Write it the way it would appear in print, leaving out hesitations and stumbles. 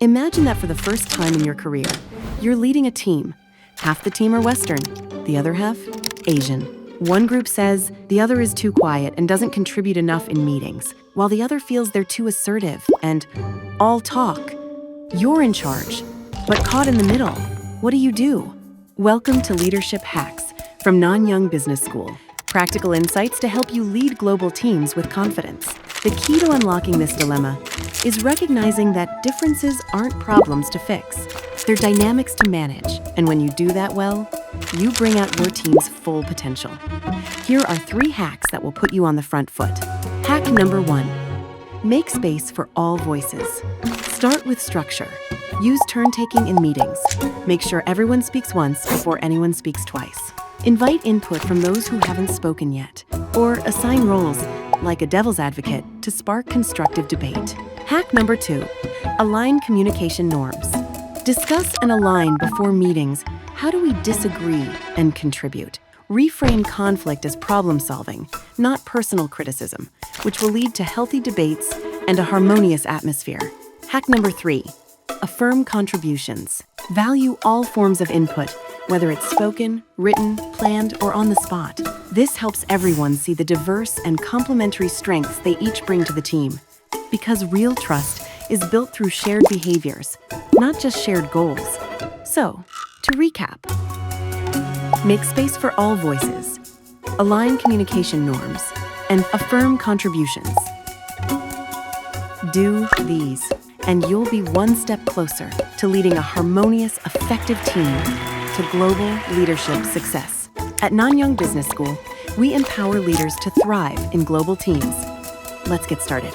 Imagine that for the first time in your career, you're leading a team. Half the team are Western, the other half, Asian. One group says the other is too quiet and doesn't contribute enough in meetings, while the other feels they're too assertive and all talk. You're in charge, but caught in the middle. What do? Welcome to Leadership Hacks from Nanyang Business School. Practical insights to help you lead global teams with confidence. The key to unlocking this dilemma is recognizing that differences aren't problems to fix. They're dynamics to manage, and when you do that well, you bring out your team's full potential. Here are 3 hacks that will put you on the front foot. Hack number 1. Make space for all voices. Start with structure. Use turn-taking in meetings. Make sure everyone speaks once before anyone speaks twice. Invite input from those who haven't spoken yet, or assign roles, like a devil's advocate, to spark constructive debate. Hack number 2. Align communication norms. Discuss and align before meetings. How do we disagree and contribute? Reframe conflict as problem solving, not personal criticism, which will lead to healthy debates and a harmonious atmosphere. Hack number 3. Affirm contributions. Value all forms of input, whether it's spoken, written, planned, or on the spot. This helps everyone see the diverse and complementary strengths they each bring to the team. Because real trust is built through shared behaviors, not just shared goals. So, to recap, make space for all voices, align communication norms, and affirm contributions. Do these, and you'll be one step closer to leading a harmonious, effective team to global leadership success. At Nanyang Business School, we empower leaders to thrive in global teams. Let's get started.